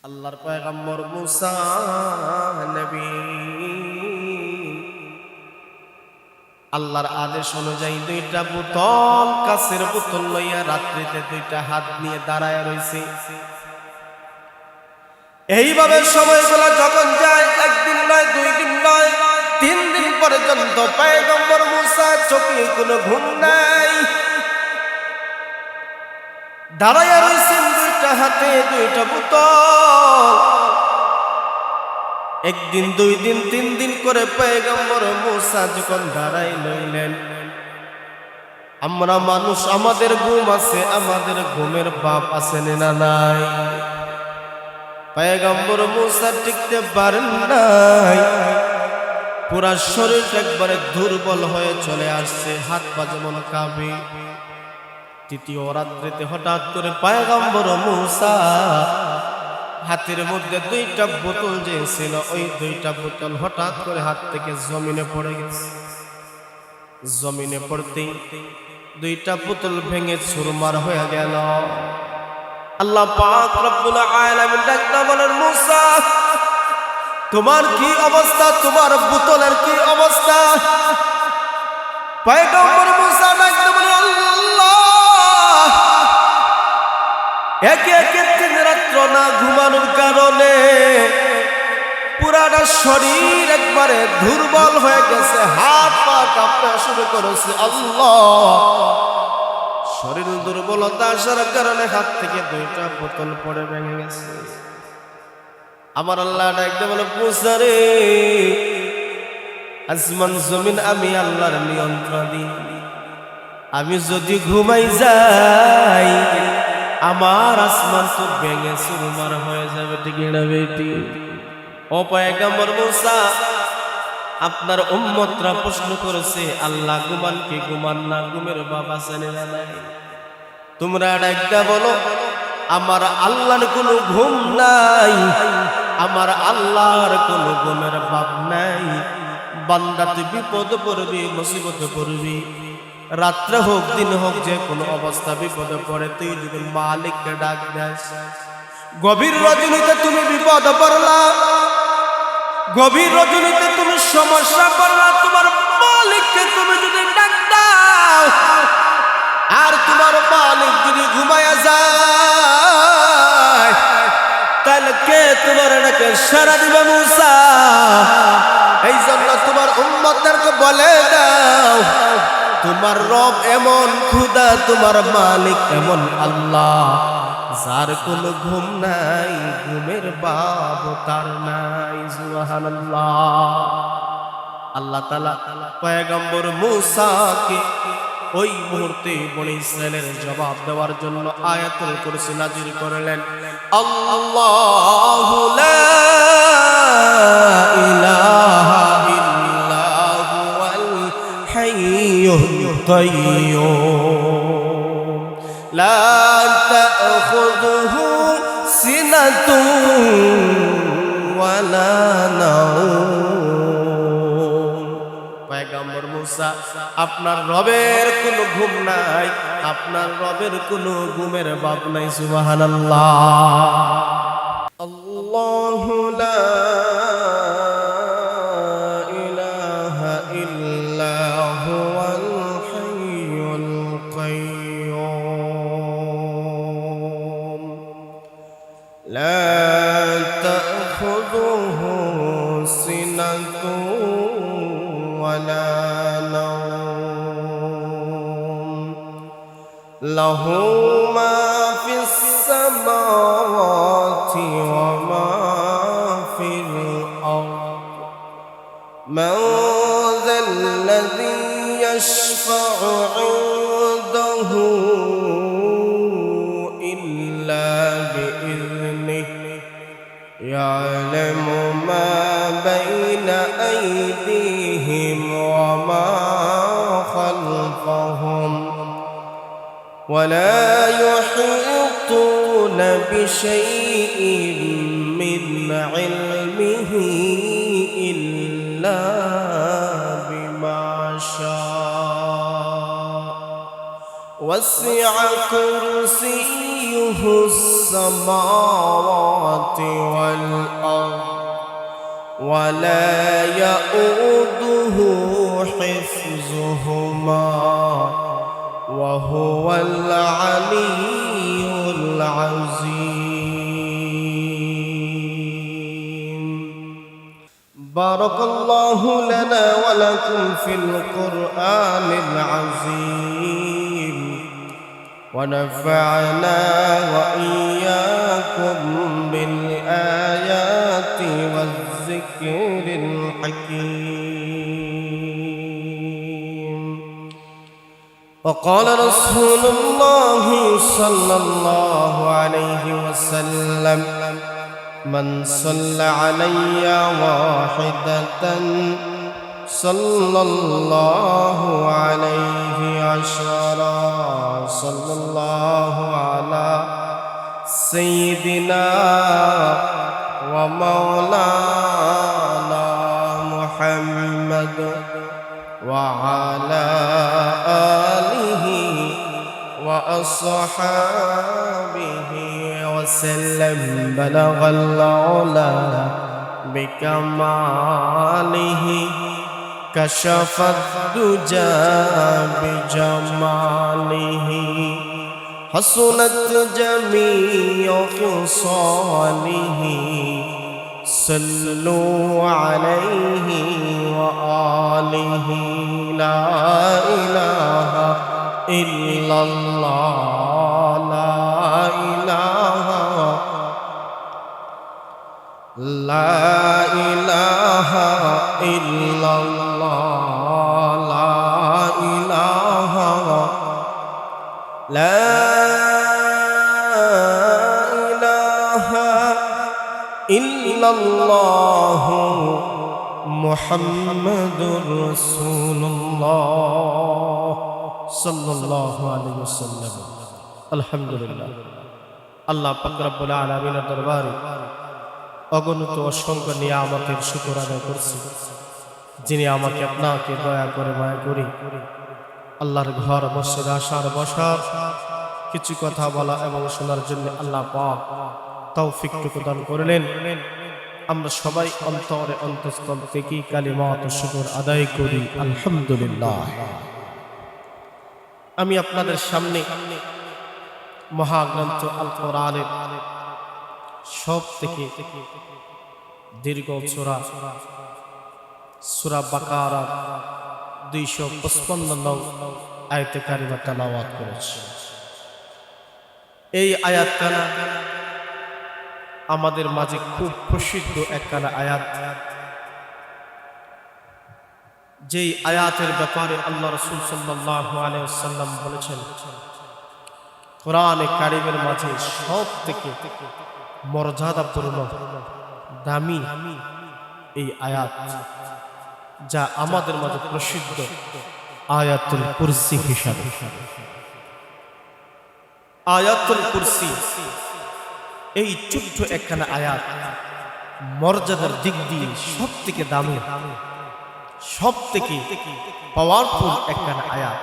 আল্লাহর পয়গম্বর মুসা নবী আল্লাহর আদেশ অনুযায়ী দুইটা বোতল, কাচের বোতল লইয়া রাত্রিতে দুইটা হাত নিয়ে দাঁড়ায় রইছে। এইভাবে সময়গুলো যখন যায়, একদিন নয়, 2 দিন নয়, 3 দিন পর্যন্ত পয়গম্বর মুসা চোখে কোনো ঘুম নাই, দাঁড়ায় রইছেন দুইটা হাতে দুইটা বোতল। একদিন, 2 দিন, 3 দিন করে পয়গম্বর মুসা যখন দাঁড়াই লইলেন, আমরা মানুষ, আমাদের ঘুম আছে, আমাদের ঘুমের বাপ আছে না নাই? পয়গম্বর মুসা টিকতে পারেন নাই, পুরা শরীর একবারে দুর্বল হয়ে চলে আসছে, হাত পা যেমন কাঁপে। তৃতীয় রাত্রিতে হঠাৎ করে পয়গম্বর মুসা হাতের মধ্যে দুইটা বোতল যে ছিল, ওই দুইটা বোতল হঠাৎ করে হাত থেকে জমিনে পড়ে গেছে। জমিনে পড়তেই দুইটা বোতল ভেঙে চুরমার হয়ে গেল। আল্লাহ পাক রব্বুল আলামিন ডাকতে বলেন, মুসা তোমার কি অবস্থা, তোমার বোতলের কি অবস্থা? পয়গম্বর মুসা ডাকতে বলেন, আল্লাহ, একে একে 3 রাত্র না ঘুমানোর কারণে পুরাটা শরীর একবারে দুর্বল হয়ে গেছে, হাত পা কাঁপতে শুরু করেছে। আল্লাহ, শরীর দুর্বলতা আসার কারণে হাত থেকে দুইটা বোতল পড়ে ভেঙে গেছে। আমার আল্লাহ ডাকতে বলে, মুসা রে, আসমান জমিন আমি আল্লাহর নিয়ন্ত্রণে, আমি যদি ঘুমাই যাই আমার আসমান তো ভেঙে চুরমার হয়ে যাবে, ঠিক না বেটি? ও পয়গম্বর মুসা, আপনার উম্মতরা প্রশ্ন করেছে, আল্লাহ ঘুমান কি ঘুমান না, ঘুমের বাপ আছে না নাই? তোমরা ডাকটা বলো, আমার আল্লাহর কোনো ঘুম নাই, আমার আল্লাহর কোনো ঘুমের বাপ নাই। বান্দা তুই বিপদ পড়বি, মুসিবতে পড়বি, রাত্রে হোক দিন হোক, যে কোনো অবস্থা বিপদে পড়ে তুই যদি মালিককে ডাক দেস, গভীর রজনীতে তুমি বিপদ পড়লা, গভীর রজনীতে তুমি সমস্যা পড়লা, তোমার মালিককে তুমি যদি ডাক দাও, আর তোমার মালিক যদি ঘুমায়া যায়, তাহলে কে তোমার ডাকে সাড়া দিবে? মুসা, এই জন্য তোমার উম্মতদেরকে বলে দাও, তোমার রব এমন খুদা, তোমার মালিক এমন আল্লাহ, যার কোনো ঘুম নাই, ঘুমের বাপ তার নাই। সুবহানাল্লাহ। আল্লাহ তাআলা পয়গম্বর মুসাকে ওই মুহূর্তে বনি ইসরাইলের জবাব দেওয়ার জন্য আয়াতুল কুরসি নাযিল করলেন। আল্লাহু লা ইলাহা ইল্লা হুয়াল হাইয়ুল কাইয়্যুম লা তাখুযুহু সিনাতুন ওয়ালা নাওম। পয়গম্বর মুসা, আপনার রবের কোনো ঘুম নাই, আপনার রবের কোনো ঘুমের বাপ নাই। সুবহানাল্লাহ। আল্লাহু লা ইলাহা ইল্লা হুয়াল হাইয়ুল কাইয়্যুম লা তাখুযুহু সিনাতুন ওয়ালা নাওম লাহু মা ফিস সামাওয়াতি ওয়া মা ফিল আরদ মান যাল্লাযী ইয়াশফা'ু 'ইনদাহু ইল্লা বিইذনিহি ইয়া'লামু মা বাইনা আইদিহিম ওয়া মা খালফাহুম ولا يحيطون بشيء من علمه إلا بما شاء وسع كرسيه السماوات والأرض ولا يؤوده حفظهما وهو العلي العظيم. بارك الله لنا ولكم في القرآن العظيم ونفعنا وإياكم بالآيات والذكر الحكيم. وقال رسول الله صلى الله عليه وسلم: من صلى علي واحدة صلى الله عليه عشرا. صلى الله على سيدنا ومولانا محمد وعلى آله وأصحابه وسلم. بلغ العلا بكماله كشف الدجى بجماله حسنت جميع خصاله. صلوا عليه وآله. لا إله إلا الله. لا إله إلا الله. لا إله إلا الله محمد رسول الله صلى الله عليه وسلم. الحمد لله. আল্লাহ পাক রব্বুল আলামিনের দরবারে অগণিত অসংখ্য নিয়ামতের শুকর আদায় করছি, যিনি আমাকে আপনাকে দয়া করে মায়া করে আল্লাহর ঘর মসজিদ আসার বসার কিছু কথা বলা এবং শোনার জন্য আল্লাহ পাক তৌফিকটুকু দান করলেন। আমরা সবাই অন্তরে অন্তঃস্থল থেকে কালিমাত শুকর আদায় করি আলহামদুলিল্লাহ। আমি আপনাদের সামনে মহাগ্রন্থ আল কোরআনের সব থেকে দীর্ঘ সূরা বাকারা 255 নং আয়াতে কারিমা তেলাওয়াত করেছি। এই আয়াতখানা আমাদের মাঝে খুব প্রসিদ্ধ একখানা আয়াত, যেই আয়াতের ব্যাপারে আল্লাহ রাসূল সাল্লাল্লাহু আলাইহি ওয়াসাল্লাম বলেছেন, কোরআনে কারিমের মাঝে সব থেকে মর্যাদাপূর্ণ দামি এই আয়াত, যা আমাদের মাঝে প্রসিদ্ধ আয়াতুল কুরসি হিসাবে। আয়াতুল কুরসি এই ছোট্ট একখানা আয়াত মর্যাদার দিক দিয়ে সব থেকে দামি, সব থেকে পাওয়ারফুল একখানা আয়াত।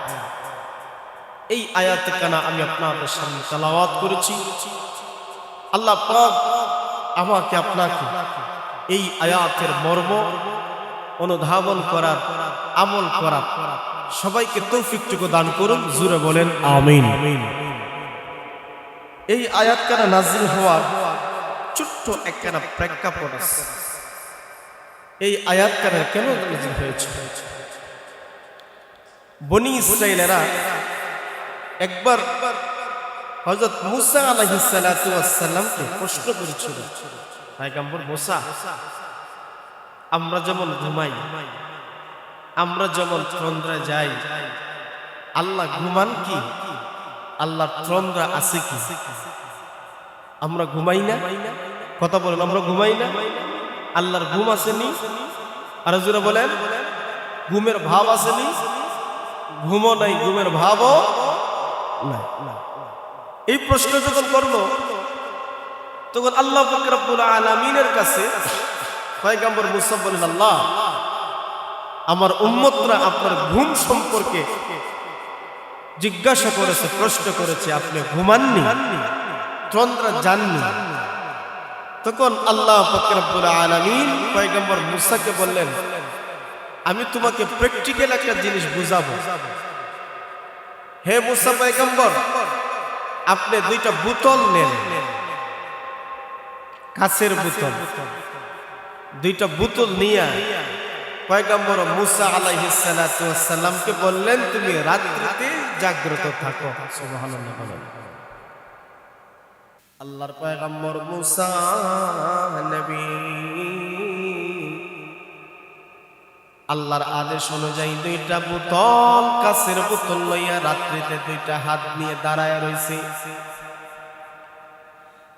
এই আয়াতের কানা আমি আপনাদের সামনে তেলাওয়াত করেছি। আল্লাহ পাক আমাকে আপনাকে এই আয়াতের মর্ম অনুধাবন করার, আমল করার সবাইকে তৌফিকটুকু দান করুন। জোরে বলেন আমিন। এই আয়াতখানা নাযিল হওয়ার ছোট্ট একখানা প্রেক্ষাপট আছে। এই আয়াতখানা কেন নাযিল হয়েছে? বনি ইসরাঈলেরা একবার হযরত মুসা আলাইহিস সালাতু ওয়াস সালামকে প্রশ্ন করেছিল, পয়গম্বর মুসা, আমরা যেমন ঘুমাই, আমরা যেমন তন্দ্রায় যাই, আল্লাহ ঘুমান কি? আল্লাহর তন্দ্রা আছে কি? আমরা ঘুমাই না? কথা বলেন, আমরা ঘুমাই না? আল্লাহর ঘুম আসেনি? আর জোরে বলেন, ঘুমের ভাব আসেনি? ঘুমও নাই, ঘুমের ভাবও নাই। এই প্রশ্ন যখন করলো, তখন আল্লাহ পাক রব্বুল আলামিনের কাছে পয়গম্বর মুসা বলেন, আল্লাহ, আমার উম্মতরা আপনার ঘুম সম্পর্কে জিজ্ঞাসা করেছে, প্রশ্ন করেছে, আপনি ঘুমাননি? চন্দ্র জাননি। তখন আল্লাহ পাক রব্বুল আলামিন পয়গম্বর মুসাকে বললেন, আমি তোমাকে প্র্যাকটিক্যাল একটা জিনিস বুঝাবো। হে মুসা পয়গম্বর, আপনি দুইটা বোতল নেন, কাচের বোতল। দুইটা বোতল নিয়ে পয়গম্বর মুসা আলাইহিস সালাতু ওয়াস সালামকে বললেন, তুমি রাত্রিতে জাগ্রত থাকো। সুবহানাল্লাহ। আল্লাহর পয়গম্বর মুসা নবী আল্লাহর আদেশ অনুযায়ী দুইটা বোতল, কাচের বোতল লইয়া রাত্রিতে দুইটা হাত নিয়ে দাঁড়ায় রইছে।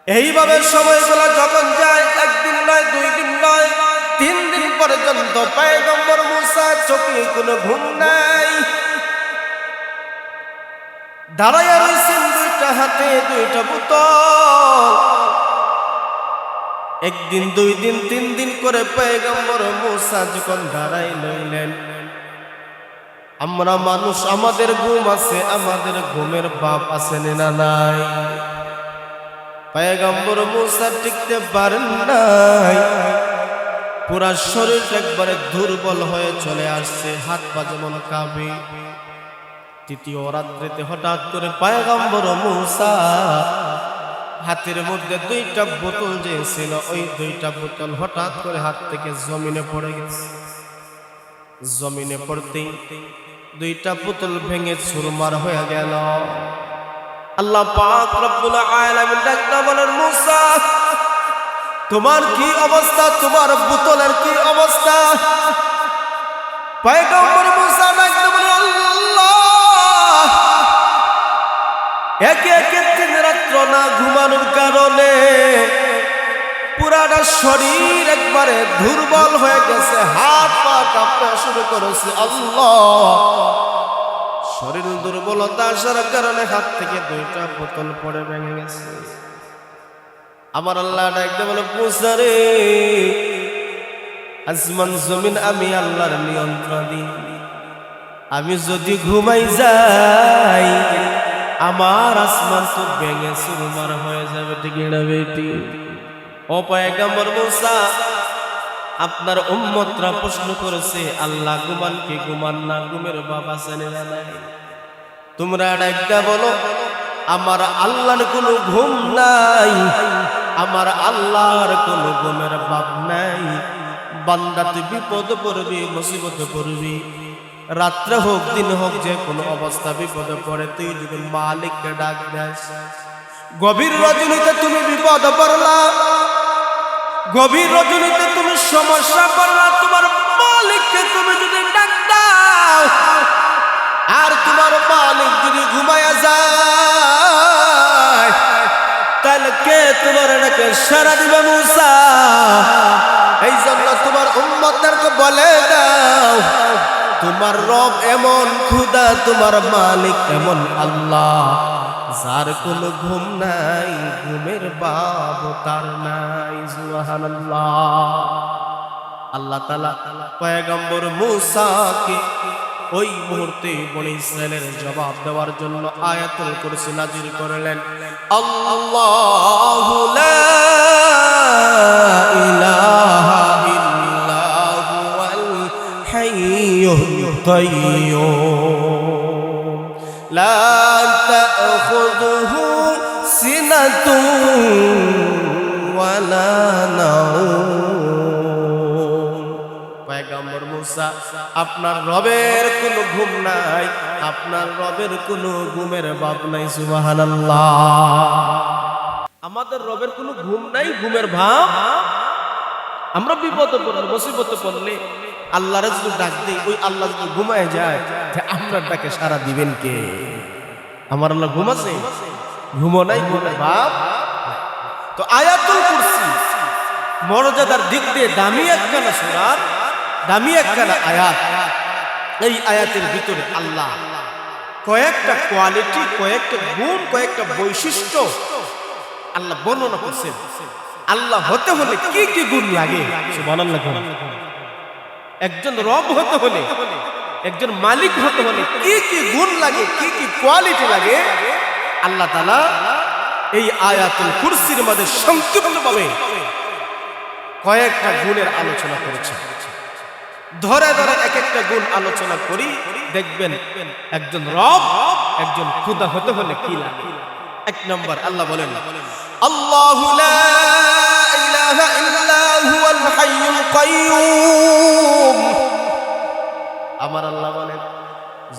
এইভাবে সময়গুলো যখন যায়, একদিন নয়, 2 দিন নয়, 3 দিন পর্যন্ত পয়গম্বর মুসা চোখে কোনো ঘুম নাই, দাঁড়ায় রইছেন দুইটা হাতে দুইটা বোতল। একদিন, 2 দিন, 3 দিন করে পয়গম্বর মুসা যখন দাঁড়াই লইলেন, আমরা মানুষ, আমাদের ঘুম আছে, আমাদের ঘুমের বাপ আছে না নাই? পয়গম্বর মুসা টিকতে পারেন নাই, পুরা শরীর একবারে দুর্বল হয়ে চলে আসছে, হাত পা যেমন কাঁপে। তৃতীয় রাত্রিতে হঠাৎ করে পয়গম্বর মুসা হাতের মধ্যে দুইটা বোতল যে ছিল, ওই দুইটা বোতল হঠাৎ করে হাত থেকে জমিনে পড়ে গেছে। জমিনে পড়তেই দুইটা বোতল ভেঙে চুরমার হয়ে গেল। আল্লাহ পাক রব্বুল আলামিন ডাকতে বলেন, মুসা তোমার কি অবস্থা, তোমার বোতলের কি অবস্থা? পয়গম্বর মুসা ডাকতে বলেন, আল্লাহ, একে একে 3 রাত্র না ঘুমানোর কারণে পুরাটা শরীর একবারে দুর্বল হয়ে গেছে, হাত পা কাঁপতে শুরু করেছে। আল্লাহ, শরীর দুর্বলতা আসার কারণে হাত থেকে দুইটা বোতল পড়ে ভেঙে গেছে। আমার আল্লাহ ডাকতে বলে, মুসা রে, আসমান জমিন আমি আল্লাহর নিয়ন্ত্রণে, আমি যদি ঘুমাই যাই আমার আসমান তো ভেঙে চুরমার হয়ে যাবে, ঠিক না বেটি? ও পয়গম্বর মুসা, আপনার উম্মতরা প্রশ্ন করেছে, আল্লাহ ঘুমান কি ঘুমান না, ঘুমের বাবা জানে না নাই? তোমরা ডাকতে বলো, আমার আল্লাহর কোনো ঘুম নাই, আমার আল্লাহর কোনো ঘুমের বাপ নাই। বান্দা তুই বিপদ পড়বি, মুসিবতে পড়বি, রাত্রে হোক দিন হোক, যে কোনো অবস্থা বিপদে পড়ে তুই যদি মালিককে ডাক দেস, গভীর রজনীতে তুমি বিপদ পড়লা, গভীর রজনীতে তুমি সমস্যা পড়লা, তোমার মালিককে তুমি যদি ডাক দাও, আর তোমার মালিক যদি ঘুমায়া যায়, তাহলে কে তোমার ডাকে সাড়া দিবে? মুসা, এই জন্য তোমার উম্মতদেরকে বলে দাও, তোমার রব এমন খুদা, তোমার মালিক এমন আল্লাহ, যার কোনো ঘুম নাই, ঘুমের বাপ তার নাই। সুবহানাল্লাহ। আল্লাহ তাআলা পয়গম্বর মুসাকে ওই মুহূর্তে বনি ইসরাইলের জবাব দেওয়ার জন্য আয়াতুল কুরসি নাযিল করলেন। আল্লাহু লা ইলাহা ইল্লা হুয়াল হাইয়ুল কাইয়্যুম লা তাখুযুহু সিনাতুন ওয়ালা নাওম। পয়গম্বর মুসা, আপনার রবের কোনো ঘুম নাই, আপনার রবের কোনো ঘুমের বাপ নাই। সুবহানাল্লাহ। আমাদের রবের কোনো ঘুম নাই, ঘুমের ভাব। আমরা বিপদে পড়লে, মুসিবতে পড়লে আল্লাহর যদি ডাক দিই, ওই আল্লাহ যদি ঘুমায় যায়, আপনার ডাকে সাড়া দিবেন কে? আমার আল্লাহ ঘুমাছে? ঘুমো নাই, ঘুমের ভাব। তো আয়াতুল কুরসি মর্যাদার দিক দিয়ে দামি একখানা সূরা, দামি একখানা আয়াত। এই আয়াতের ভিতরে আল্লাহ কয়েকটা কোয়ালিটি, কয়েকটা গুণ, কয়েকটা বৈশিষ্ট্য আল্লাহ বর্ণনা করছেন। আল্লাহ হতে হলে কি কি গুণ লাগে? সুবহানাল্লাহ। একজন রব হতে হলে, একজন মালিক হতে হলে কি কি গুণ লাগে, কি কি কোয়ালিটি লাগে, আল্লাহ তাআলা এই আয়াতুল কুরসির মধ্যে সংক্ষিপ্তভাবে কয়েকটা গুণের আলোচনা করেছে। ধরে ধরে এক একটা গুণ আলোচনা করি, দেখবেন একজন রব, একজন খোদা হতে হলে কি লাগে। এক নম্বর আল্লাহ বলেন, আল্লাহু লা ইলাহা ইল্লা হুয়াল হাইয়ুল কাইয়্যুম। আমার আল্লাহ বলেন,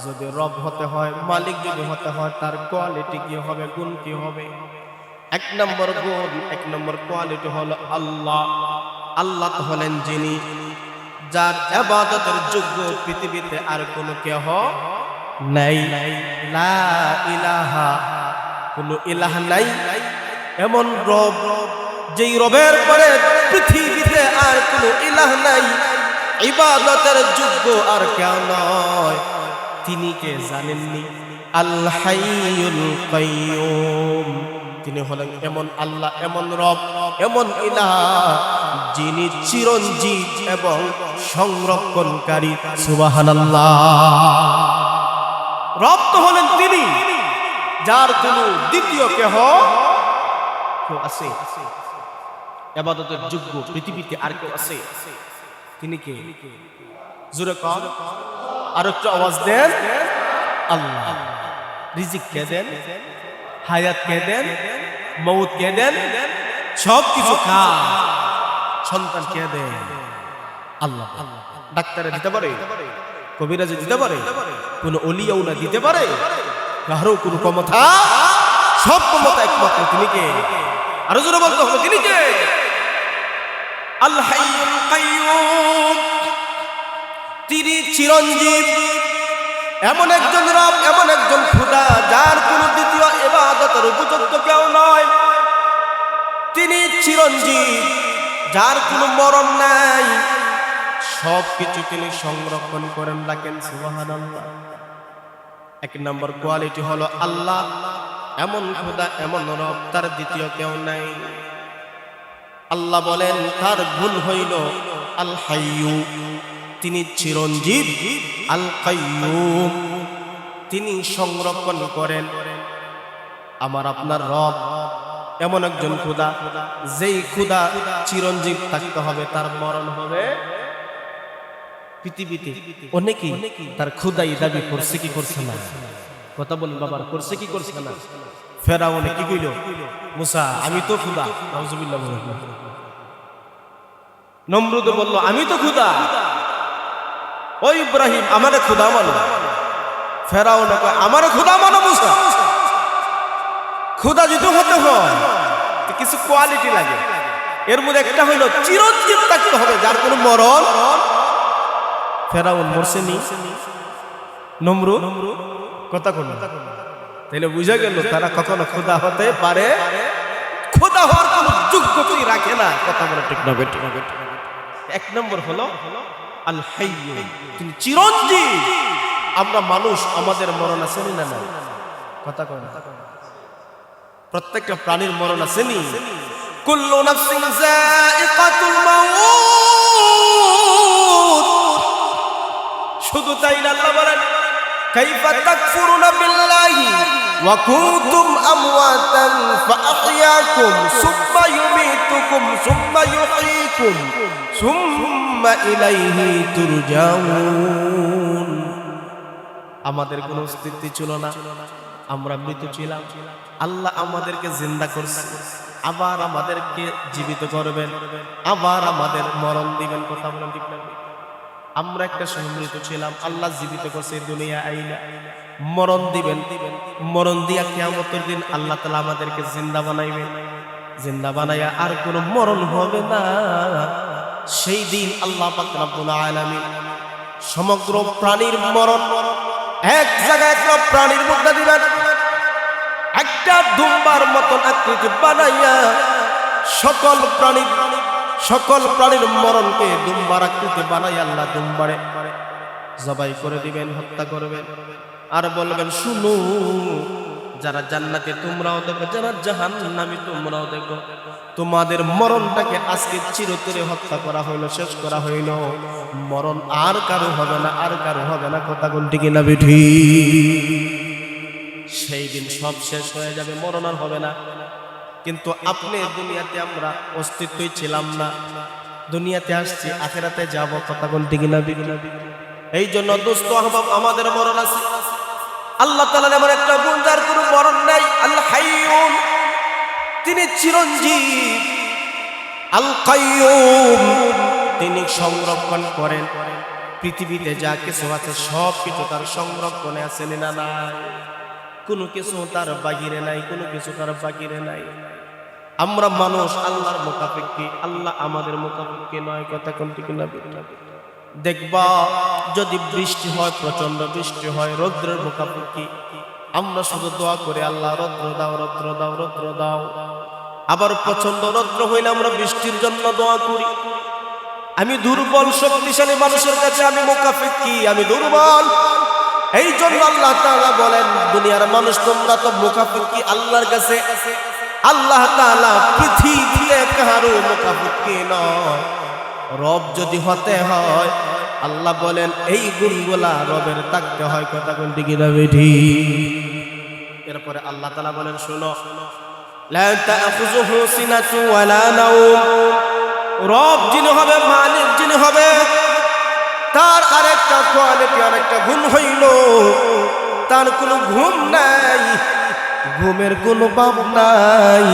যদি রব হতে হয়, মালিক যদি হতে হয়, তার কোয়ালিটি কি হবে, গুণ কি হবে? এক নম্বর গুণ, এক নম্বর কোয়ালিটি হলো আল্লাহ। আল্লাহ হলেন যিনি, যার ইবাদতের যোগ্য পৃথিবীতে আর কোনো কেহ নাই। লা ইলাহা, কোনো ইলাহ নাই এমন রব, যেই রবের পরে পৃথিবীতে আর কোনো ইলাহ নাই, ইবাদতের যোগ্য আর কেউ নয়। তিনি কে জানেননি? আল হাইয়ুল কাইয়্যুম। তিনি হলেন এমন আল্লাহ, এমন রব, এমন ইলাহ, যিনি চিরঞ্জীব এবং সংরক্ষণকারী। সুবহানাল্লাহ। রব তো হলেন তিনি, যার কোনো দ্বিতীয় কেহ আছে, ইবাদতের যোগ্য পৃথিবীতে আর কেউ আছে? তিনি কে? জোরে কর, আর একটু আওয়াজ দেন। আল্লাহ। রিজিক কে দেন? হায়াত কে দেন? মউত কে দেন? সব কিছু কার? সন্তান কে দেন? আল্লাহ। ডাক্তারে দিতে পারে? কবিরাজে দিতে পারে? কোন ওলিয়াউনা দিতে পারে? কারো কোনো ক্ষমতা? সব ক্ষমতা একমাত্র তিনি কে? আরো জোরে বলতে হবে, তিনি কে? আল হাইয়ুল কাইয়্যুম। তিনি চিরঞ্জীব, এমন একজন রব, এমন একজন খোদা, যার কোনো দ্বিতীয় ইবাদতের উপযুক্ত কেউ নয়। তিনি চিরঞ্জীব, যার কোনো মরণ নাই, সব কিছু তিনি সংরক্ষণ করেন রাখেন। সুবহানাল্লাহ। এক নম্বর কোয়ালিটি হলো আল্লাহ, এমন খোদা, এমন রব, তার দ্বিতীয় কেউ নাই। আল্লাহ বলেন, তার গুণ হইল আল হাইয়্যু, তিনি চিরঞ্জীব। আল কাইয়্যুম, তিনি সংরক্ষণ করেন। আমার আপনার রব এমন একজন খোদা, যেই খোদা চিরঞ্জীব থাকতে হবে, তার মরণ হবে। পৃথিবীতে অনেকেই তার খোদাই দাবি করছে, কি করছে না? কথা বলুন বাবার, করছে কি করছে না? ফেরাউনে কি কইল? মুসা আমি তো খোদা। নাউজুবিল্লাহ। নমরুদ বলল আমি তো খোদা। ও ইব্রাহিম আমারে খোদা মানো। ফেরাউন কয় আমারে খোদা মানো মুসা। খোদা যদি হতে হয় কিছু কোয়ালিটি লাগে, এর মধ্যে একটা হইল চিরঞ্জীব থাকতে হবে, যার কোনো মরণ। ফেরাউন মরছেনি, নমরুদ কথা কোন, তাইলে বুঝা গেল তারা কখনো খোদা হতে পারে, খোদা হওয়ার কোনো যোগ্যতাই রাখে না। কথা বলে ঠিক না বেঠিক? এক নম্বর হলো আল হাইয়্যু, তিনি চিরঞ্জীব। আমরা মানুষ, আমাদের মরণ আছে না? না, কথা কয় না। প্রত্যেকটা প্রাণীর মরণ আছে নি? কুল্লু নাফসিন যায়িকাতুল মাউত। শুধু তাই না, আল্লাহ বলেন কাইফা তাকফুরুনা বিল্লাহি ওয়া কুনতুম আমওয়াতান ফাআহইয়াকুম সুম্মা ইউমীতুকুম সুম্মা ইউহয়ীকুম সুম্মা ইলাইহি তুরজাউন। আমাদের কোনো অস্তিত্ব ছিল না, আমরা মৃত ছিলাম। আল্লাহ আমাদেরকে জিন্দা করছেন, আবার আমাদেরকে জীবিত করবেন, আবার আমাদের মরণ দিবেন। কথা বলেন ঠিক না? আমরা একটা সময় মৃত ছিলাম, আল্লাহ জীবিত করছে, দুনিয়া আইনা মরণ দিবেন। মরণ দিয়া কিয়ামতের দিন আল্লাহ তাআলা আমাদেরকে জিন্দা বানাইবেন। জিন্দা বানাইয়া আর কোনো মরণ হবে না। সেই দিন আল্লাহ পাক রব্বুল আলামিন সমগ্র প্রাণীর মরণ এক জায়গায় একটা প্রাণীর মধ্যে দিবেন। একটা দুম্বার মতন আকৃতি বানাইয়া সকল প্রাণীর মরণকে দুম্বার আকৃতি বানাইয়া আল্লাহ দুম্বারে জবাই করে দিবেন, হত্যা করবেন। আর বলবেন শুনো, যারা জান্নাতে তোমরাও দেখো, যারা জাহান্নামে তোমরাও দেখো, তোমাদের মরণটাকে আজকে চিরতরে হত্যা করা হইল, শেষ করা হইল। মরণ আর কারো হবে না, আর কারো হবে না। কথা কোনটি কিনা বেঠি? সেই দিন সব শেষ হয়ে যাবে, মরণ আর হবে না। কিন্তু আপনি দুনিয়াতে আমরা অস্তিত্বই ছিলাম না, দুনিয়াতে আসছি আখিরাতে যাব, কথা বলতে কিনা? এই জন্য দোস্ত আহবাব আমাদের মরণ আছে। আল্লাহ তাআলার এমন একটা গুণ যার কোনো মরণ নাই, আল হাইয়ুন, তিনি চিরঞ্জীব। আল কাইয়ুম, তিনি সংরক্ষণ করেন। পৃথিবীতে যা কিছু আছে সব কিছু তার সংরক্ষণে আছে, না নাই? কোনো কিছু তার বাহিরে নাই, কোনো কিছু তার বাহিরে নাই। আমরা মানুষ আল্লাহর মুখাপেক্ষী, আল্লাহ আমাদের মুখাপেক্ষী নয়, কথা কোনটি কিনা? দেখবা যদি বৃষ্টি হয়, প্রচন্ড বৃষ্টি হয়, রৌদ্রের মুখাপেক্ষী। আমরা শুধু দোয়া করি, আল্লাহ রৌদ্র দাও, রৌদ্র দাও, রৌদ্র দাও। আবার প্রচন্ড রৌদ্র হইলে আমরা বৃষ্টির জন্য দোয়া করি। আমি দুর্বল, শক্তিশালী মানুষের কাছে আমি মুখাপেক্ষী, আমি দুর্বল। এই জন্য আল্লাহ তাআলা বলেন, দুনিয়ার মানুষ তোমরা তো মুখাপেক্ষী আল্লাহর কাছে। আল্লাহ তাআলা পৃথিবীতে কারো মুখাপেক্ষী নয়। রব যদি হতে হয়, আল্লাহ বলেন এই গুণগুলা রবের থাকতে হয়, কথা কোনটি কিনা বেঠি? এরপরে আল্লাহ তাআলা বলেন, শোনো, লা তাখুযুহু সিনাতু ওয়ালা নাওম। রব যিনি হবে, মালিক যিনি হবে, তার আরেকটা কোয়ালিটি, আরেকটা গুণ হইল তার কোনো ঘুম নাই, ঘুমের কোনো বাপ নাই।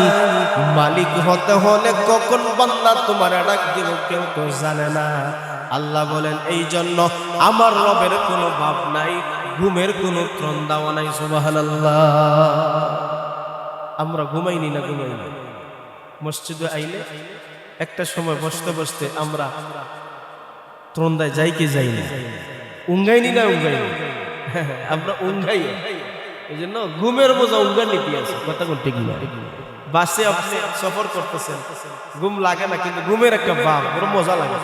মালিক হতে হলে কখন বান্দা তোমার ডাক দিব কেউ তো জানে না। আল্লাহ বলেন এই জন্য আমার রবের কোনো বাপ নাই, ঘুমের কোনো ত্রন্দাও নাই। সুবহানাল্লাহ। আমরা ঘুমাইনি না, ঘুমাইনি। মসজিদে আইলে একটা সময় বসতে বসতে আমরা ত্রন্দায় যাই কি যাই না? উঙ্গাইনি না? উঙ্গাইনি। আমরা উঙ্গাই। এই জন্য ঘুমের বোঝা উঙ্গার নীতি আছে, কথা বলতে কি? বাসে আপনি সফর করতেছেন, ঘুম লাগে না, কিন্তু ঘুমের একটা ভাব, বড় মজা লাগে।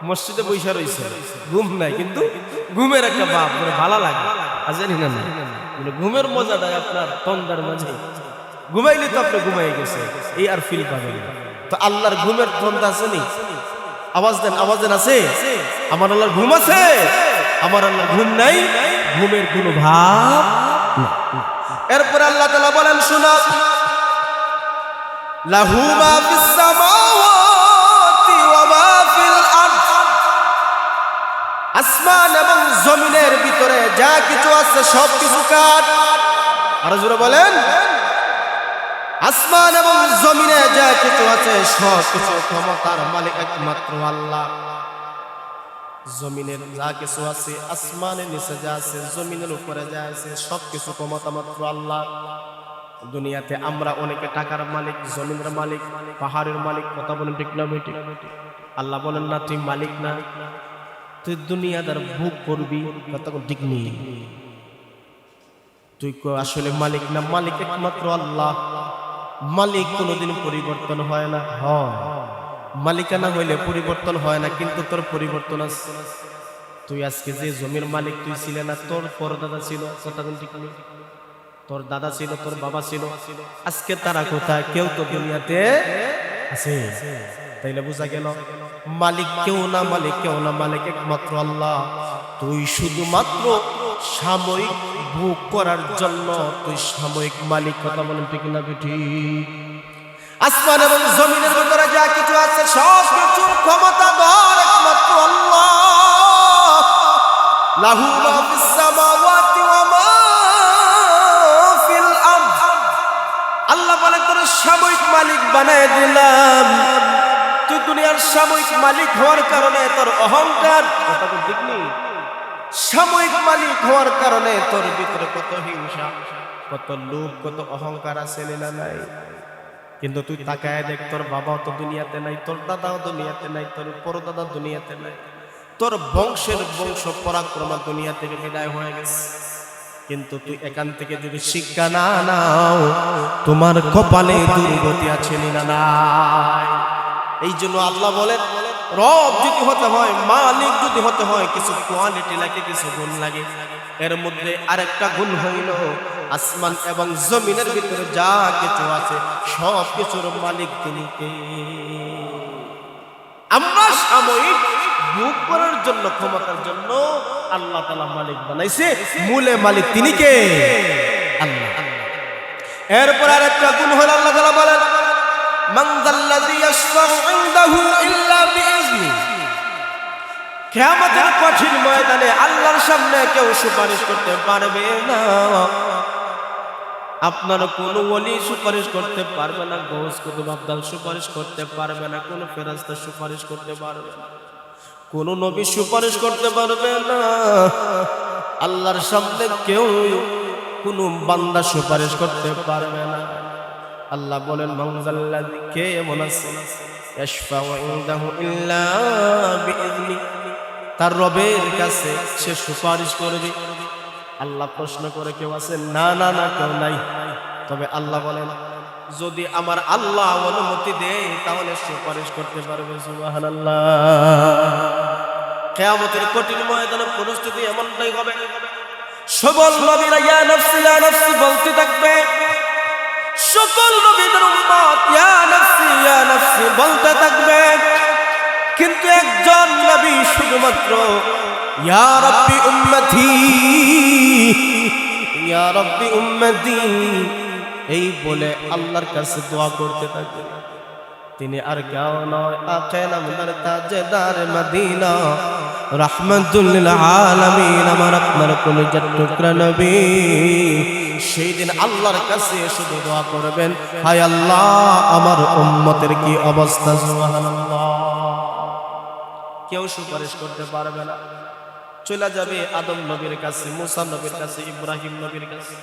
মসজিদে বৈশা রয়েছে, ঘুম নাই, কিন্তু ঘুমের একটা ভাব বড় ভালো লাগে। জানি না, ঘুমের মজাটা আপনার তন্দার মাঝে। ঘুমাইলে তো আপনি ঘুমাই গেছে, এই আর ফিল পাবেন। তো আল্লাহর ঘুমের তন্দা আছে নি? আওয়াজ দেন, আওয়াজ দেন। আছে? আমার আল্লাহর ঘুম আছে? আমার আল্লাহর ঘুম নাই, ঘুমের কোনো ভাব না। এরপর আল্লাহ তাআলা বলেন, শোনো, লাহু মা ফিস সামাওয়াতি ওয়া মা ফিল আরদ। আসমান এবং জমিনের ভিতরে যা কিছু আছে সব কিছু কার? আর জোরে বলেন। আসমান এবং জমিনে যা কিছু আছে সব কিছু ক্ষমতার মালিক একমাত্র আল্লাহ। জমিনের যা কিছু আছে, আসমানের নিচে যা আছে, জমিনের উপরে যা আছে, সব কিছু ক্ষমতা মাত্র আল্লাহ। দুনিয়াতে আমরা অনেকে টাকার মালিক, জমিনের মালিক, পাহাড়ের মালিক, কথা বলেন ঠিক না বেঠিক? আল্লাহ বলেন না তুই মালিক না, তুই দুনিয়াদার ভোগ করবি, কথা বলেন ঠিক নেই? তুই আসলে মালিক না, মালিক একমাত্র আল্লাহ। মালিক কোনোদিন পরিবর্তন হয় না। মালিকানা হইলে পরিবর্তন হয় না, কিন্তু তোর পরিবর্তন আছে। তুই আজকে যে জমির মালিক তুই ছিলে না, তোর পরদাদা ছিল, কথা বলেন ঠিক নেই? তোর দাদা ছিল, তোর বাবা ছিল, আজকে তারা কোথায়? কেউ তো দুনিয়াতে আছে। তাইলে বোঝা গেল মালিক কেউ না, মালিক কেউ না, মালিক একমাত্র আল্লাহ। তুই শুধুমাত্র সাময়িক ভোগ করার জন্য তুই সাময়িক মালিক, কথা বলেন ঠিক না বেঠিক? আসমান এবং জমিনের ভিতরে যা কিছু আছে সব কিছুর ক্ষমতাধর একমাত্র আল্লাহ। লাহু মা ফিস সামাওয়াতি ওয়া মা ফিল আরদ। আল্লাহ বলে তোর সাময়িক মালিক বানায় দিলাম। তুই দুনিয়ার সাময়িক মালিক হওয়ার কারণে তোর অহংকার, কথা বল ঠিক নেই? সাময়িক মালিক হওয়ার কারণে তোর ভিতরে কত হিংসা, কত লোভ, কত অহংকার আছে না নাই? কিন্তু তুই তাকায় দেখ, তোর বাবাও তো দুনিয়াতে নাই, তোর দাদাও দুনিয়াতে নাই, তোর পরদাদা দুনিয়াতে নাই, তোর বংশের বংশ পরাক্রমা দুনিয়া থেকে বিদায় হয়ে গেছে। কিন্তু তুই এখান থেকে যদি শিক্ষা না নাও, তোমার কপালে দুর্গতি আছে না নাই? এই জন্য আল্লাহ বলেন, রব যদি হতে হয়, মালিক যদি হতে হয়, কিছু কোয়ালিটি লাগে, কিছু গুণ লাগে। এর মধ্যে আরেকটা গুণ হইল আসমান এবং জমিনের ভিতরে যা কিছু আছে সব কিছুর মালিক তিনি কে? আমরা সাময়িক ভোগ করার জন্য, ক্ষমতার জন্য আল্লাহ তাআলা মালিক বানাইছে, মূলে মালিক তিনি কে? আল্লাহ। এরপর আরেকটা গুণ হলো আল্লাহ তাআলা বলেন মান যাল্লাযী ইয়াশফাউ ইনদাহু ইল্লা বিইজনি। কিয়ামতের কঠিন ময়দানে আল্লাহর সামনে কেউ সুপারিশ করতে পারবে না। আপনার কোন ওলি সুপারিশ করতে পারবে না, গৌস কুতুব আবদাল সুপারিশ করতে পারবে না, কোন ফেরেশতা সুপারিশ করতে পারবে না, কোন নবী সুপারিশ করতে পারবে না। আল্লাহর সামনে কেউ কোন বান্দা সুপারিশ করতে পারবে না। আল্লাহ বলেন মানজাল্লাযী, কে এমন আছে ইয়াশফাউ ইনদাহু ইল্লা বিইজনি, তার রবের কাছে সে সুপারিশ করবে। আল্লাহ প্রশ্ন করে কেউ আছে? না না না, কেউ নাই। তবে আল্লাহ বলেন যদি আমার আল্লাহ অনুমতি দেয় তাহলে সুপারিশ করতে পারবে। সুবহানাল্লাহ। কিয়ামতের কঠিন ময়দানে পরিস্থিতি এমনটাই হবে, সকল নবীরা ইয়া নাফসি ইয়া নাফসি বলতে থাকবে, সকল নবীদের উম্মত ইয়া নাফসি ইয়া নাফসি বলতে থাকবে, কিন্তু একজন নবী শুধুমাত্র ইয়া রাব্বি উম্মতি ইয়া রাব্বি উম্মতি এই বলে আল্লাহর কাছে দোয়া করতে থাকে। তিনি আর কেউ নয়, আকে নামদার তাজদার মদিনা রাহমাতুল লিল আলামিন, আমার আপনার কলিজার টুকরা নবী। সেই দিন আল্লাহর কাছে শুধু দোয়া করবেন, হায় আল্লাহ আমার উম্মতের কি অবস্থা। সুবহানাল্লাহ। কেউ সুপারিশ করতে পারবে না, চলে যাবে আদম নবীর কাছে, মুসা নবীর কাছে, ইব্রাহিম নবীর কাছে।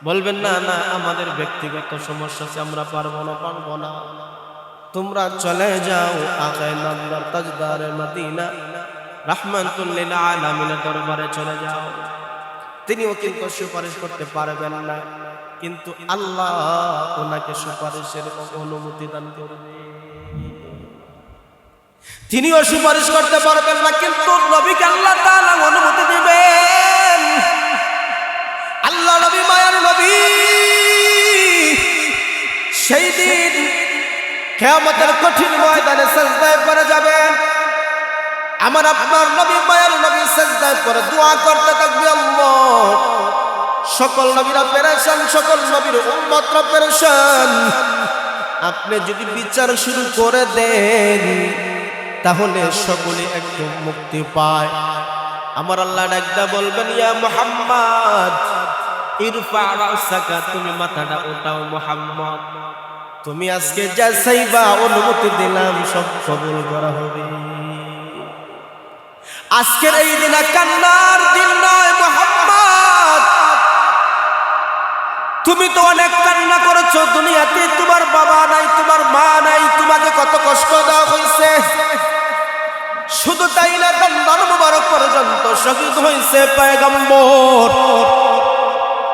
বলবেন না না, আমাদের ব্যক্তিগত সমস্যা আছে, আমরা পারবো না। তোমরা চলে যাও আকায়ে নামদার তাজদার মদিনা রাহমাতুল লিল আলামিনের দরবারে চলে যাও। তিনিও কিন্তু সুপারিশ করতে পারবেন না, কিন্তু আল্লাহ ওনাকে সুপারিশের অনুমতি দান করবে। তিনিও সুপারিশ করতে পারবেন না, কিন্তু নবীকে আল্লাহ তাআলা অনুমতি দিবেন। আল্লাহ নবী মায়ার নবী, সেই দিন কিয়ামতের কঠিন ময়দানে সিজদায় পড়ে যাবেন। আমার আপনার নবী মায়ার নবী সিজদায় পড়ে দোয়া করতে থাকবে, আল্লাহ সকল নবীরা পেরেশান, সকল নবীর উম্মতরা পেরেশান, আপনি যদি বিচার শুরু করে দেন তাহলে সকলে একদম মুক্তি পায়। আমার আল্লাহ ডাকদা বলবেন, ইয়া মুহাম্মদ ইরফা রাসাকা, তুমি মাথাটা উঠাও মুহাম্মদ, তুমি আজকে যা চাইবা অনুমতি দিলাম সব কবুল করা হবে। আজকের এই দিন কান্নার দিন নয় মুহাম্মদ, তুমি তো অনেক কান্না করেছো দুনিয়াতে, তোমার বাবা নাই, তোমার মা নাই, তোমাকে কত কষ্ট দেওয়া হয়েছে। শুধু তাই না, দন্দন মুবারক পর্যন্ত শহীদ হয়েছে পয়গম্বর,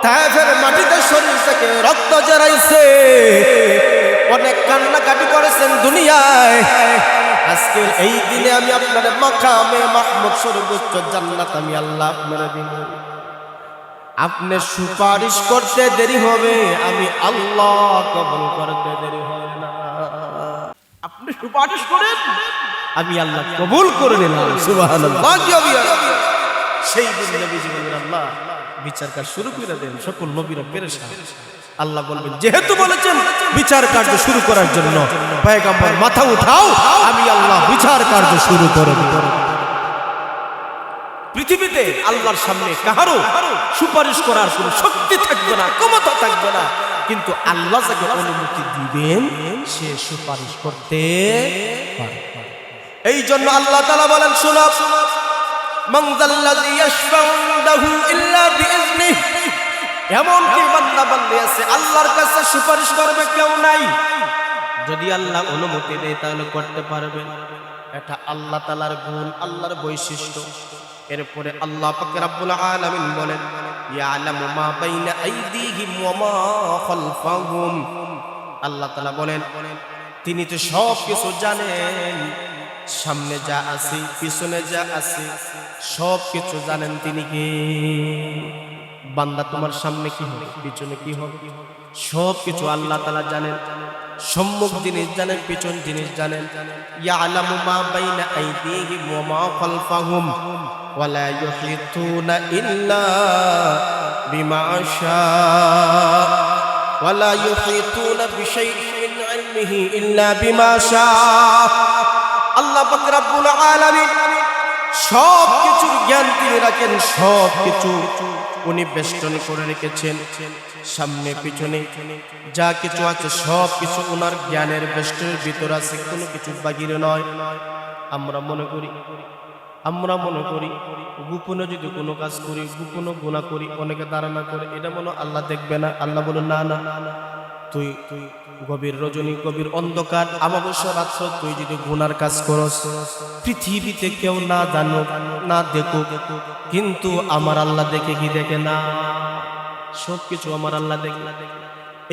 তায়েফের মাটিতে শরীর থেকে রক্ত ঝরাইছে, অনেক কান্নাকাটি করেছেন দুনিয়ায়। আজকের এই দিনে আমি আপনার মাকামে মাহমুদ সর্বোচ্চ জান্নাত আমি আল্লাহ আপনারা দিব। আপনি সুপারিশ করতে দেরি হবে, আমি আল্লাহ কবুল করতে দেরি হবে না। আপনি সুপারিশ করেন, আমি আল্লাহ কবুল করে নিলাম। সুবহানাল্লাহ। সেই দিন নবীজি বললেন, আল্লাহ বিচার কাজ শুরু করে দেন, সকল নবীরা পেরেশান। আল্লাহ বলবেন, যেহেতু বলেছেন বিচার কার্য শুরু করার জন্য, পয়গম্বর মাথা উঠাও, আমি আল্লাহ বিচার কার্য শুরু করে দেব। পৃথিবীতে আল্লাহর সামনে কাহারও সুপারিশ করার কোনো শক্তি থাকবে না, ক্ষমতা থাকবে না, কিন্তু আল্লাহ যাকে অনুমতি দিবেন সে সুপারিশ করতে পারে। এই জন্য আল্লাহ তাআলা বলেন, শোনো, মান যাল্লাযী ইয়াশফাউ ইনদাহু ইল্লা বিইজনিহি, এমন কি বান্দা বান্দী আছে আল্লাহর কাছে সুপারিশ করবে কেউ নাই, যদি আল্লাহ অনুমতি দেয় তাহলে করতে পারবে। এটা আল্লাহ তাআলার গুণ, আল্লাহর বৈশিষ্ট্য। এরপরে আল্লাহ পাক রব্বুল আলামিন বলেন, ইয়ালামু মা বাইনা আইদিহিম ওয়া মা খালফাহুম। আল্লাহ তাআলা বলেন তিনি তো সব কিছু জানেন, সামনে যা আছে পিছনে যা আছে সব কিছু জানেন তিনি। কে? বান্দা তোমার সামনে কি হবে, পিছনে কি হবে, সব কিছু আল্লাহ তাআলা জানেন। সম্মুখ জিনিস জানেন, পিছন জিনিস জানেন। ইয়ালামু মা বাইনা আইদিহিম ওয়া মা খালফাহুম ওয়া লা ইউহিতুনা ইল্লা বিমা শা ওয়ালা ইউহিতুনা বিশাইইন মিন ইলমিহি ইল্লা বিমা শাআ। আল্লাহ পাক রব্বুল আলামিন সব কিছুর জ্ঞান তিনি রাখেন, সব কিছু উনি বেষ্টনী করে রেখেছেন। সামনে পিছনে যা কিছু আছে সব কিছু ওনার জ্ঞানের বেষ্টনীর ভিতর আছে, কোনো কিছু বাহির নয়। আমরা মনে করি গোপনে যদি কোনো কাজ করি, গোপনে গুনাহ করি, অনেকে ধারণা করে এটা মনে আল্লাহ দেখবে না। আল্লাহ বলে না না, তুই গভীর রজনী, গভীর অন্ধকার, অমাবস্যা রাত্র তুই যদি গুনার কাজ করস, পৃথিবীতে কেউ না জানো না দেখো, কিন্তু আমার আল্লাহ দেখে কি দেখে না? সবকিছু আমার আল্লাহ দেখে।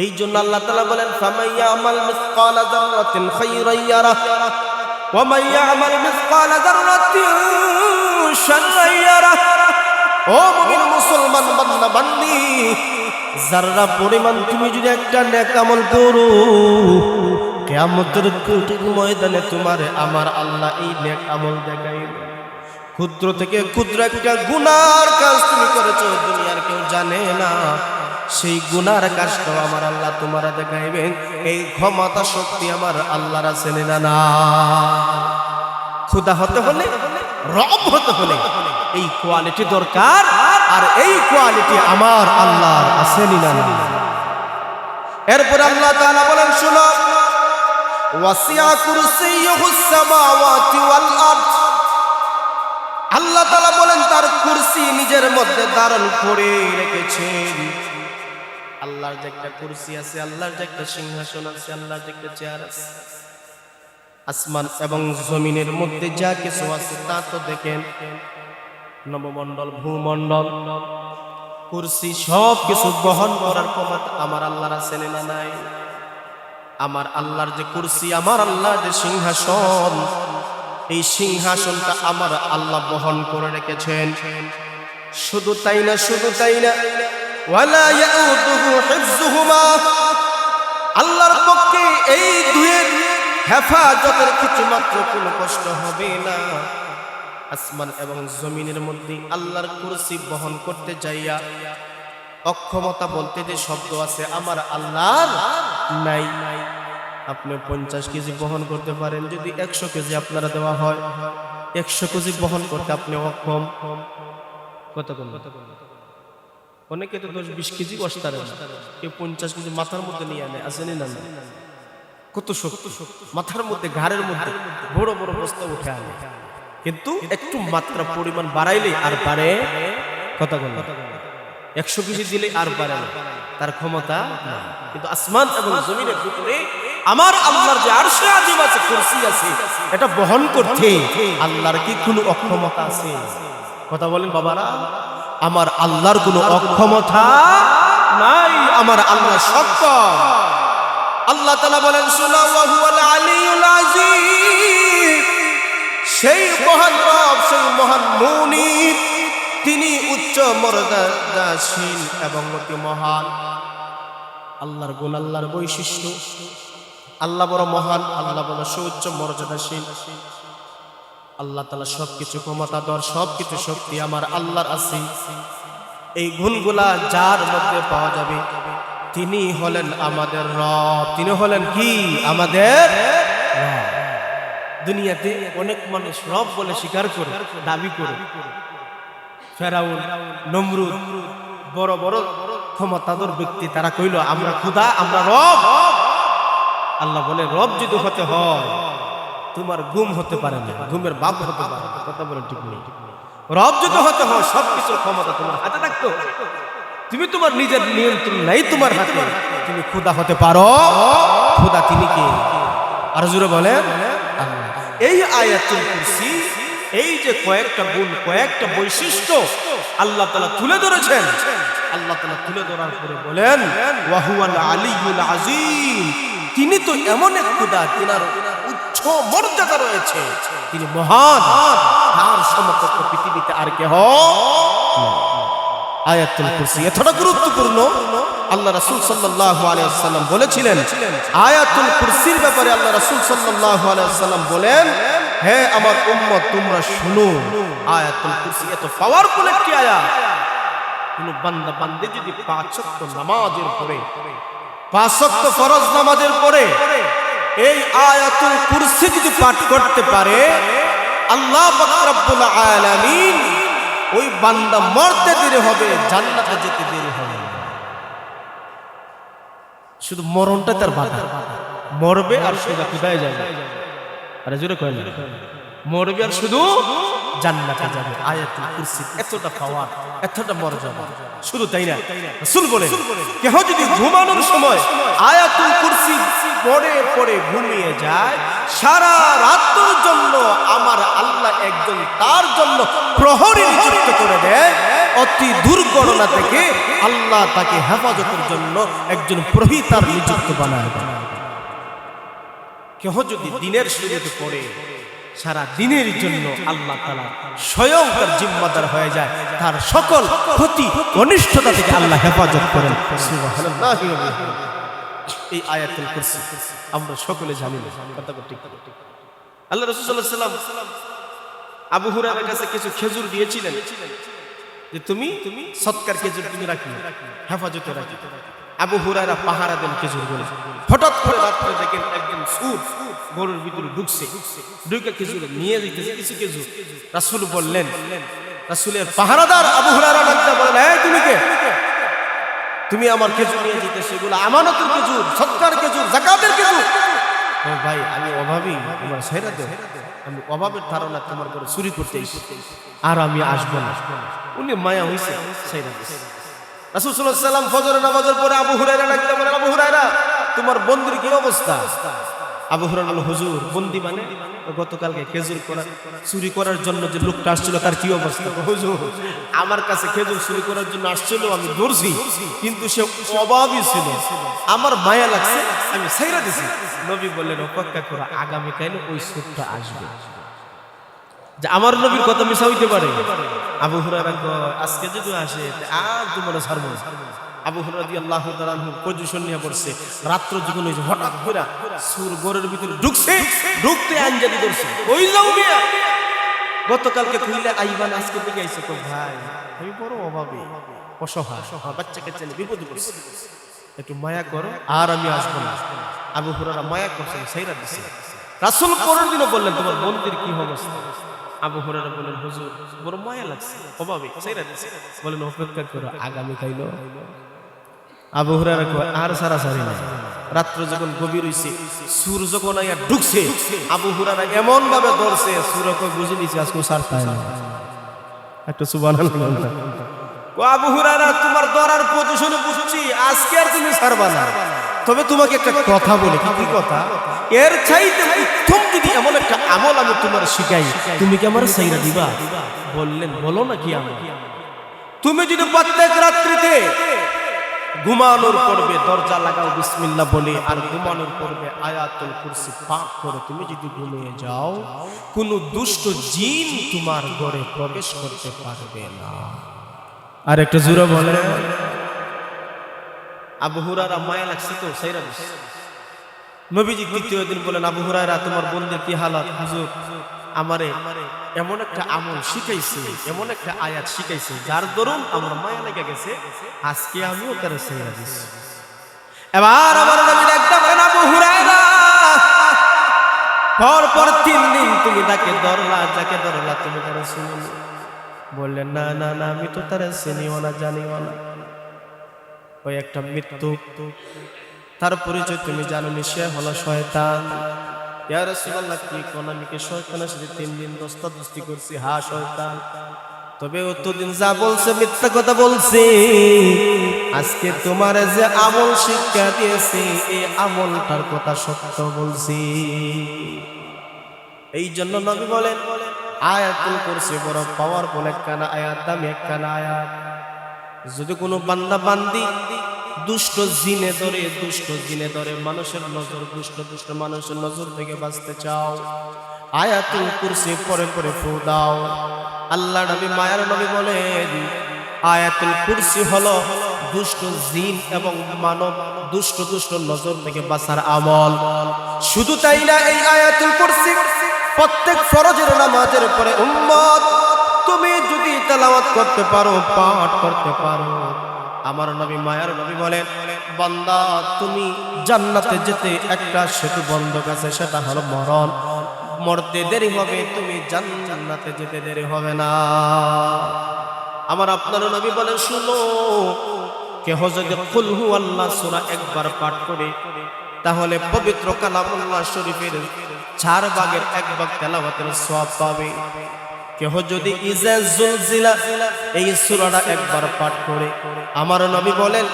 এই জন্য আল্লাহ তাআলা বলেন ফামাইয়া আমাল মিসকালা যাররাতিন খায়রান ইয়ারা ওয়া মান ইয়ামাল মিসকালা যাররাতিন শাররান ইয়ারা। ও মুমিন মুসলমান বান্দা বান্দি, যারা পরিমাণ তুমি যদি একটা নেক আমল করো, কিয়ামতের কঠিন ময়দানে তোমার আমার আল্লাহ এই নেক আমল দেখাইবে। ক্ষুদ্র থেকে ক্ষুদ্র একটা গুনার কাজ তুমি করেছো, দুনিয়ার কেউ জানে না, সেই গুনার কাজটাও আমার আল্লাহ তোমার দেখাইবে। এই ক্ষমতা শক্তি আমার আল্লাহর আছে না? খোদা হতে হলে, রব হতে হলে এই কোয়ালিটি দরকার, আর এই কোয়ালিটি আমার আল্লাহর আছে না? এরপর আল্লাহ তাআলা বলেন শুনো, ওয়াসিয়া কুরসিয়ুহুস সামাওয়াতি ওয়াল আরদ। আল্লাহ তাআলা বলেন তার কুরসি নিজের মধ্যে ধারণ করে রেখেছেন। আল্লাহর যে একটা কুরসি আছে, আল্লাহর যে একটা সিংহাসন আছে, আল্লাহর যে একটা চেয়ার আছে, আসমান এবং জমিনের মধ্যে যা কিছু আছে তা তো দেখেন, নবমণ্ডল, ভূমণ্ডল, কুরসি, সব কিছু বহন করার ক্ষমতা আমার আল্লাহর আছে না নাই? আমার আল্লাহর যে কুরসি, আমার আল্লাহর যে সিংহাসন, এই সিংহাসনটা আমার আল্লাহ বহন করে রেখেছেন। শুধু তাই না, ওয়ালা ইয়াউদুহু হিফযুহুমা। আল্লাহর পক্ষে এই দুয়ের হেফাজতের কিছু মাত্র কোনো কষ্ট হবে না। আসমান এবং জমিনের মধ্যে আল্লাহর কুরসি বহন করতে যাইয়া অক্ষমতা বলতে যে শব্দ আছে আমার আল্লাহর নাই। আপনি 50 কেজি বহন করতে পারেন, যদি 100 কেজি আপনারা দেওয়া হয়, 100 কেজি বহন করতে আপনি অক্ষম। অনেকে তো 10-20 কেজি কষ্ট পারে, কেউ 50 কেজি মাথার মধ্যে নিয়ে আনে, আসেনি না? কত শক্তি মাথার মধ্যে, ঘাড়ের মধ্যে বড় বড় বস্তা উঠে আনে, কিন্তু একটু মাত্রা পরিমাণ বাড়াইলে আর পারে কত? 100 কেজি দিলে আর পারে না, তার ক্ষমতা না। কিন্তু আসমান এবং জমিনের ভিতরে আমার আল্লাহর যে আরশে আজিম আছে, কুরসি আছে, এটা বহন করতে আল্লাহর কি কোনো অক্ষমতা আছে? কথা বলেন বাবারা, আমার আল্লাহর কোনো অক্ষমতা নাই, আমার আল্লাহ সক্ষম। আল্লাহ তাআলা বলেন শুনো, ওয়া হুয়াল আলিয়ুল আযীম। সেই মহান রব, সেই মহান মুনিব, তিনি উচ্চ মর্যাদাশীল এবং অতি মহান। আল্লাহর গুণ, আল্লাহর বৈশিষ্ট্য, আল্লাহ বড় মহান, আল্লাহ বড় সুউচ্চ মর্যাদাশীল। আল্লাহ তাআলা সবকিছু ক্ষমতাধর, সবকিছু শক্তি আমার আল্লাহর আছে। এই গুণগুলা যার মধ্যে পাওয়া যাবে তিনি হলেন আমাদের রব। তিনি হলেন কি? আমাদের রব। দুনিয়াতে অনেক মানুষ রব বলে স্বীকার করে, দাবি করে, ফেরাউন, নমরুদ, বড় বড় ক্ষমতাধর ব্যক্তি, তারা কইল আমরা খোদা, আমরা রব। আল্লাহ বলে রব যদি হতে হয় তোমার ঘুম হতে পারে না, ঘুমের বাপ হতে পারে না। কথা বলেন ঠিক নেই? রব যদি হতে হয় সবকিছুর ক্ষমতা তোমার হাতে থাকতো, তুমি তোমার নিজের নিয়ন্ত্রণ নাই তোমার হাতে, তুমি খোদা হতে পারো। খোদা তিনি কে? আর জোরে বলেন আল্লাহ। এই আয়াতুল কুরসি, এই যে কয়েকটা গুণ, কয়েকটা বৈশিষ্ট্য আল্লাহ তাআলা তুলে ধরেছেন, আল্লাহ তাআলা তুলে ধরার পরে বলেন ওয়া হুয়াল আলিয়ুল আযীম। তিনি তো এমন এক খোদা, তিনার উচ্চ মর্যাদা রয়েছে, তিনি মহান, তার সমকক্ষ পৃথিবীতে আর কেহ। আয়াতুল কুরসি এতটা গুরুত্বপূর্ণ, আল্লাহ রাসূল সাল্লাল্লাহু আলাইহি ওয়াসাল্লাম বলেছিলেন আয়াতুল কুরসির ব্যাপারে। আল্লাহ রাসূল সাল্লাল্লাহু আলাইহি ওয়াসাল্লাম বলেন, হে আমার উম্মত তোমরা শুনো, আয়াতুল কুরসি এত পাওয়ারফুল একটি আয়াত। কোন বান্দা বান্দে যদি 5 ওয়াক্ত নামাজের পরে পাঁচ ওয়াক্ত ফরজ নামাজের পরে এই আয়াতুল কুরসি যদি পাঠ করতে পারে, আল্লাহ পাক রব্বুল আলামিন ওই বান্দা মরতে দেরি হবে, জান্নাতে যেতে দেরি হবে। শুধু মরণটা তার বাধা, মরবে আর সোজা কোথায় যাবে? আরে জোরে কয় না, মরবে আর শুধু জান্নাতে যাবে। আয়াতুল কুরসি এতটা পাওয়ার, এতটা মর্যাদা। শুধু তাই না, রাসূল বলেন কেহ যদি ঘুমানোর সময় আয়াতুল কুরসি পড়ে পড়ে ঘুমিয়ে যায়, সারা রাতের জন্য আমার আল্লাহ একজন তার জন্য প্রহরী নিযুক্ত করে দেয়। অতি দুর্ঘটনা থেকে আল্লাহ তাকে হেফাজতের জন্য একজন প্রহরী তার নিযুক্ত বানায় দেন। কেহ যদি দিনের শুরুতে পড়ে সারা দিনের জন্য আল্লাহ তাআলা স্বয়ং তার জিম্মাদার হয়ে যায়, তার সকল ক্ষতি অনিষ্টতা থেকে আল্লাহ হেফাজত করেন। সুবহানাল্লাহ। এই আয়াতুল কুরসি আমরা সকলে জানি না, কথা ঠিক। আল্লাহ রাসূল সাল্লাল্লাহু আলাইহি ওয়াসাল্লাম আবু হুরায়রার কাছে কিছু খেজুর দিয়েছিলেন যে তুমি সৎকার খেজুর তুমি রাখি, হেফাজতে রাখি। আবু হুরায়রা পাহারা দেন খেজুরগুলো। হঠাৎ করে রাত্রে দেখেন একজন সুর গরুর ভিতরে ঢুকছে, ঢুকে খেজুর নিয়ে যাইতেছে কিছু খেজুর। রাসূল বললেন, রাসূলের পাহারাদার আবু হুরায়রা ডাকতে বলেন, এই তুমি কে? তুমি আমার খেজুর নিয়ে যেতেছো, এগুলো আমানতের খেজুর, সৎকার খেজুর, যাকাতের খেজুর। ও ভাই, আমি অভাবী, আমার ছেড়ে দাও, আমি অভাবের ধারণা তোমার ঘরে চুরি করতে এসেছি, আর আমি আসবো না। উনি মায়া হইছে, ছেড়ে দিয়েছে। রাসূল সাল্লাল্লাহু আলাইহি ওয়াসাল্লাম ফজরের নামাজের পরে আবু হুরায়রা ডাকতে বলেন, আবু হুরায়রা তোমার বন্দির কি অবস্থা? আবু হুরায়রা বলল, হুজুর বন্দি মানে গতকালকে খেজুর চুরি করার জন্য যে লোকটা আসছিল তার কি অবস্থা? হুজুর আমার কাছে খেজুর চুরি করার জন্য আসছিল, আমি ধরছি, কিন্তু সে অভাবী ছিল, আমার মায়া লাগছে, আমি ছাইরা দিছি। নবী বললেন, অপেক্ষা করো, আগামী কাল ওই চোরটা আসবে। যে আমার নবীর কথা মিছা হইতে পারে? আবু হুরায়রা কয়, আজকে যদি আসে আর তোমার ছাড়বো না। আবু হুরায়রা রাদিয়াল্লাহু তাআলা আনহু পজিশন নিয়ে পড়ছে। রাত্র যখন হইছে, হঠাৎ করে সুর ঘরের ভিতরে ঢুকছে, ঢুকতে আঞ্জাদি ধরছে, ওই যাও মিয়া, গতকালকে কইলে আইবান, আজকে থেকে আইছে। কই ভাই আমি বড় অভাবী, অসহায়, বাচ্চা কাচ্চা নিয়ে বিপদে পড়ছি, একটু মায়া করো, আর আমি আসবো না। আবু হুরায়রা মায়া করছেন, ছাইরা দিছে। রাসূল পরের দিনও বললেন, তোমার বন্দির কি অবস্থা? আবু হুরায়রা বলেন, হুজুর বড় মায়া লাগছে, অভাবে ছাইরা দিছে। বলেন, অপেক্ষা করো, আগামী কাইলো। আবু হুরায়রা কয়, আর সারাসারি না। রাত্র যখন গভীর হইছে, সূর্য যখন আইয়া ঢুকছে, আবু হুরায়রা এমন ভাবে ধরছে, সূর্য কই বুঝে নিছে আজকে ছাড়তাই না। একটা সুবহানাল্লাহ। ও আবু হুরায়রা, তোমার ধরার পজিশনে বুঝছি, আজকে আর তুমি ছাড়বা না। তবে তোমাকে একটা কথা বলি। কি কথা? এর চাইতে উত্তম যদি এমন একটা আমল আমি তোমার শিখাই, তুমি কি আমার ছাইরা দিবা? বললেন, বলো না কি আমল? তুমি যদি প্রত্যেক রাত্রিতে ঘুমানোর পূর্বে দরজা লাগাও বিসমিল্লাহ বলে, আর ঘুমানোর পূর্বে আয়াতুল কুরসি পাঠ করো, তুমি যদি ঘুমিয়ে যাও, কোনো দুষ্ট জিন তোমার ঘরে প্রবেশ করতে পারবে না। আর একটা জোরে বলে। আবু হুরায়রা মায়া লাগছে তো ছাইরা দিছে। নবীজি দ্বিতীয় দিন বলেন, আবু হুরায়রা তোমার বন্দির কি হালাত? হুজুর আমারে এমন একটা আমল শিখাইছে, এমন একটা আয়াত শিখাইছে, যার দরুন আমার মায়া লেগে গেছে, আজকে আমিও তার ছাইরা দিছি। এবার আমার নবী ডাকতে বলেন, আবু হুরায়রা পর 3 দিন তুমি তাকে ধরলা, যাকে ধরলা তুমি তার শুনুন। বললেন, না না না, আমি তো তার চিনিও না, জানিও না, ওই একটা মৃত্যু, তার পরিচয় তুমি জানো নি, সে হলো শয়তান। ইয়া রাসূলুল্লাহ, কি কোন? আমি কি শয়তানের সাথে 3 দিন দস্তাদস্তি করছি? হ্যাঁ শয়তান, তবে অতদিন যা বলছে মিথ্যা কথা বলছে। আজকে তোমার যে আমল শিক্ষা দিয়েছে, এই আমলটার কথা সত্য বলছি। এই জন্য নবী বলেন, আয়াতুল কুরসি বড় পাওয়ারফুল একখানা আয়াত, দামি একখানা আয়াত। যদি কোনো বান্দা বান্দি দুষ্ট জিনে ধরে মানুষের নজর, দুষ্ট মানুষের নজর থেকে বাঁচতে চাও, আয়াতুল কুরসি পরে পরে ফু দাও। আল্লাহ নবী, মায়ার নবী বলেন, আয়াতুল কুরসি হলো দুষ্ট জিন এবং মানব দুষ্ট নজর থেকে বাঁচার আমল। শুধু তাই না, এই আয়াতুল কুরসি প্রত্যেক ফরজের নামাজের পরে উম্মত তুমি যদি তেলাওয়াত করতে পারো, পাঠ করতে পারো, আমার নবী মায়ার নবী বলেন, বান্দা তুমি জান্নাতে যেতে একটা সেতু বন্ধক আছে, সেটা হলো মরণ। মরতে দেরি হবে, তুমি জান্নাতে যেতে দেরি হবে না। আমার আপনার নবী বলেন, শুনো, কেহ যদি কুল হুয়াল্লাহ সূরা একবার পাঠ করে তাহলে পবিত্র কালামুল্লাহ শরীফের 4 ভাগের 1 ভাগ তেলাওয়াতের সওয়াব পাবে। কেহ যদি ইজা জুলজিলা এই সূরাটা একবার পাঠ করে, আমার নবী বলেন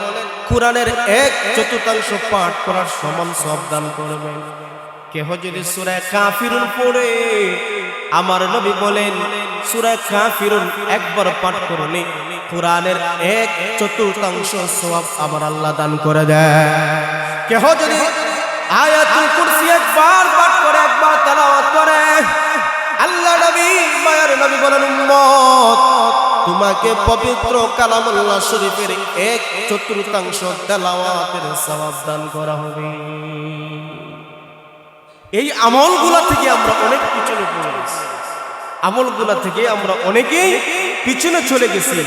কুরআনের 1/4 পাঠ করার সমান সওয়াব দান করবেন। কেহ যদি সূরা কাফিরুন পড়ে, আমার নবী বলেন সূরা কাফিরুন একবার পাঠ করলে কুরআনের 1/4 সওয়াব আমার আল্লাহ দান করে দেয়। কেহ যদি আয়াতুল কুরসি একবার পাঠ করে, একবার তেলাওয়াত করে, আল্লাহ নবী মায়ের নবী বলেন, উম্মত তোমাকে পবিত্র কালামুল্লাহ শরীফের 1/4 তেলাওয়াতের সওয়াব দান করা হবে। এই আমলগুলা থেকে আমরা অনেক পিছনে পড়ে গেছি, আমলগুলা থেকে আমরা অনেকেই পিছনে চলে গেছি।